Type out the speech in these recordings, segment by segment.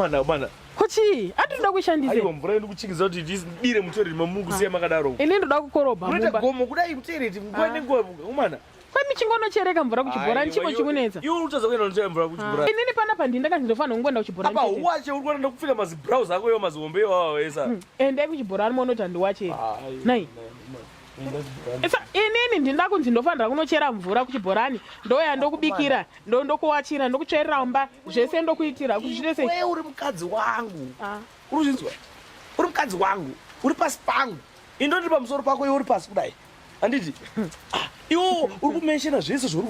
mana kuti atinoda kushandisa aiwa mvura iri kuchingiza kuti ndidire mutoireti mamukusiya makadaro ini ndoda kukorobha unoita mumba gomo kudai mutoireti nguva nenguva umana kwai michingonochereka mvura kuchibhorani chipo chikunetsa iwe utaza kuenda nochera mvura kuchibhorani inini panapa ndindakanzi ndinofanira kungoenda kuchibhorani apa uwache uri kuenda kupfeka mazibrows ako iwo mazihombe iwawo esa endai kuchibhorani monoti handiwachera nai Esa inini ndinda kunzi ndofanira kunochera mvura kuchibhorani ndoya ndokubikira ndokuwachira ndokutsvairira umba zvese ndokuitira kuti zvese wewe uri mukadzi wangu uruzvinzwa uri mukadzi wangu uri pasi pangu indoti pamusoro pako iwe uri pasi kudai handiti iwo uri kumenshena zvese zvauri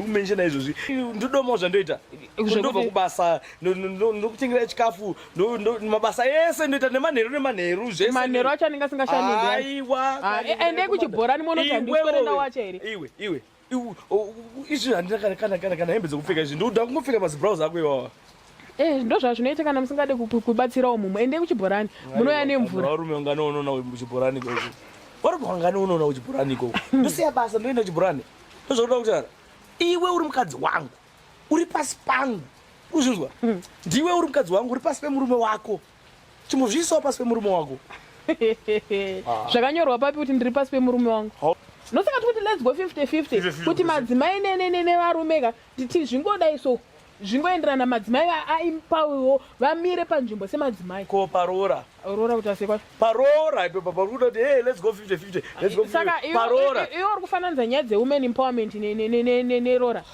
kumenshena izvozvi ndodomawo zvandoita ndobva kubasa ndokutengera chikafu mabasa ese ndoita nemanheru zvese manheru acho anenge asingashandiki aiwa endei kuchibhorani monoti handiswere wacha here iwe izvi handina kana hembe dzekupfeka izvi ndoda kungopfeka mazibrows ako iwawa ndozva zvinoita kana musingade kubatsirawo mumwe endei kuchibhorani munoya nemvura varume unganoonona kuchibhorani ikoko varume unganoonona kuchibhorani ikoko ndosiya basa ndoenda kuchibhorani ndozvakuda kutaura iwe uri mukadzi wangu uri pasi pangu uzvinzwa ndiwe uri mukadzi wangu uri pasi pemurume wako chimbozviisawo pasi pemurume wako zvakanyorwa papi kuti ndiri pasi pemurume wangu nosakati kuti let's go 50-50 kuti madzimai nevarume ka titi zvingodai so zvingoenderana madzimai aipawiwo vamire panzvimbo semadzimai ko parora kuti asekwa parora ipo parikuda kuti hey let's go 50-50 let's go saka parora iwe uri kufananidza nyaya dzewomen empowerment nerora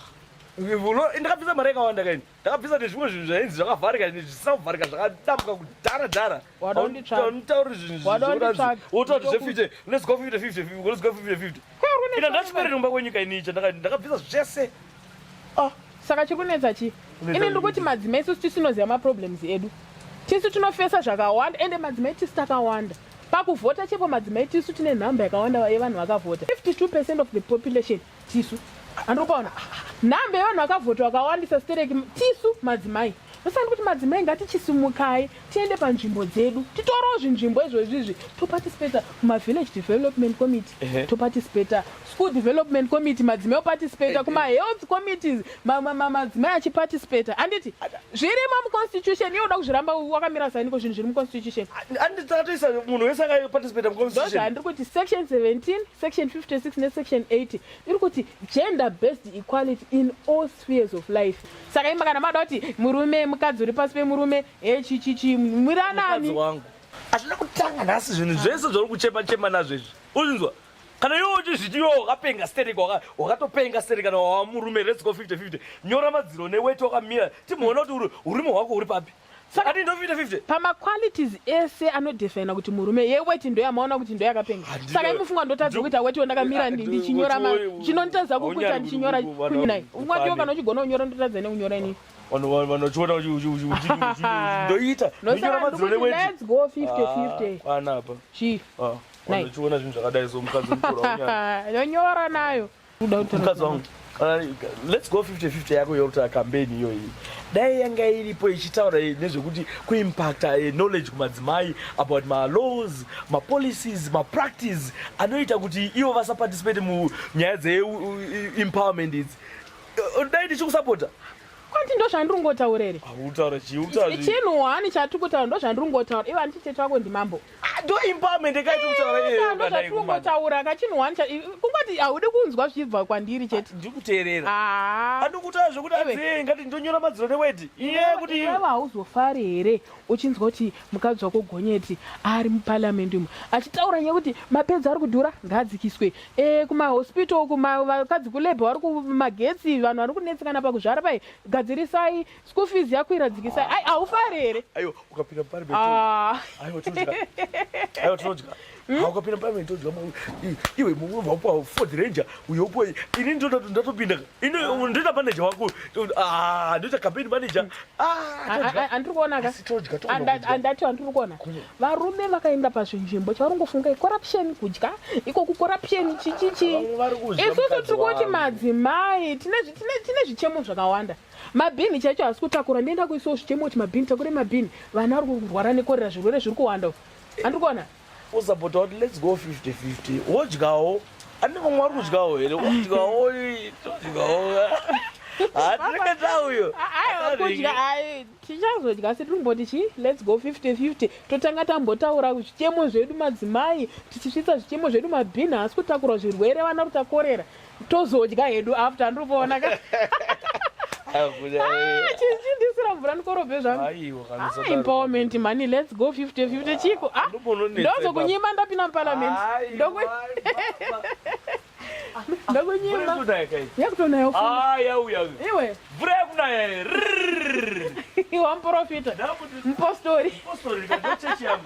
ndakabvisa mari yakawanda kaini ndakabvisa nezvimwe zvinhu zvainzi zvakavharika zvisina kuvharika zvakadambuka kudhara wadaunditauri zvinhuwotauri zve50 let's go 50-50 ina ndachiperere kumba kwenyika inicha ndakabvisa zvese saka chikunetsa chi ini ndikuti madzimai isusu tisinoziva maproblems edu tisu tinofesa zvakawanda ende madzimai tisu takawanda pakuvhota chepo madzimai tisu tine nhamba yakawanda yevanhu vakavhota 52% of the population tisu handikupaona nhamba yevanhu vakavhota vakawandisa stereki tisu madzimai nosandi kuti madzimai ngatichisumukai tiende panzvimbo dzedu titorawo zvinzvimbo izvozvizvi toparticipata kumavillage development committee toparticipata school development committee madzimai oparticipata kumahealth committees madzimai achiparticipata handiti zvirimo muconstitution iye uda kuzviramba wakamira saniko zvinhu zviri muconstitution handitatoisa munhu wese akaparticipata muconstitution ndiri kuti section 17 section 56 nesection 80 iri kuti gender based equality in all spheres of life saka ima kana mada kuti murume mukadzi uri pasi pemurume chichichi mwiranani hazvina kutanga nhasi zvinhu zvese zvauri kuchema nazvo izvi uzvinzwa kana iwo uchizviti iwo wakapenga stereki wakatopenga stereki kana wava murume let's go 50-50 nyora madziro neweti wakamira timuona kuti urume hwako uri papi saka tindo 50-50 pamaqualities ese anodefina kuti murume yeweti ndo yamaona kuti ndo yakapenga saka imufunga ndotadza kuita weti wandakamira ndichinyora chinonditadza kukuita ndichinyora kunyinai ungatiwo kana uchigona kunyora ndotadza neunyora inini vanochiona ndoita nyora madziro neweti let's go 50-50 panapa chief vanochiona zvinhu zvakadai so mukadzi yonyora nayo mukadzi wangu let's go 50-50 yako yokuta campaign iyoyi dai yanga iripo ichitaura nezvekuti kuimpacta knowledge kumadzimai about malaws mapolicies mapractice anoita kuti ivo vasaparticipate munyaya dzeempowerment idzi dai ndichikusapota kwanti ndo zvandiringotaurere chinhu hani chatikutaura ndo zvandiringotaura ivo handichitete wako ndimambo ndo empowerment ndo zvatiringotaura kachinhu hani kungoti haudi kunzwa zvichibva kwandiri chete ndikuteerera handikutaura zvokuti adziye ngati ndonyora madziro neweti iye kuti iwe hauzofari here uchinzwa kuti mukadzi wako gonyeti ari muparliament umu achitaura nyekuti mapedzi ari kudhura ngaadzikiswe kumahospital vakadzi kulebha vari kumagetsi vanhu vari kunetsekana pakuzvara pai gadzirisai school fees yakwira dzikisai ai haufari here aiwa ukapinda aiwa tinodya ukapinda parliament todya iwe mumwe wapuwa ford ranger uyo upuwa ini ndatopinda ndoita manager wako ndoita campaign manager handiri kuonaka andati handiri kuona varume vakaenda pazvinzvimbo chavaringofunga corruption kudya ikoku corruption chichichi isusu tiri kuti madzimai tine zvichemo zvakawanda mabhini chaicho hasi kutakura ndienda kuisawo zvichemo kuti mabhini takure mabhini vana vari kurwara nekorera zvirwere zviri kuwanda handiri kuona usapota kuti let's go 50-50 wodyawo handiko mwari kudyawo here wodyawo hatirikata uyo kudya tichazodya setinomboti chi let's go 50-50 totanga tambotaura zvichemo zvedu madzimai tichisvitsa zvichemo zvedu mabhini asi kutakura zvirwere vana kutakorera tozodya hedu after andiripoona chindisira mvura ndikorobhe zvangu empowerment mani let's go 50-50 chiko ndozokunyima ndapinda muparliament ndokunyima yakutonayo iwe mvura yakunaya wamuprofita mupostori chechi yangu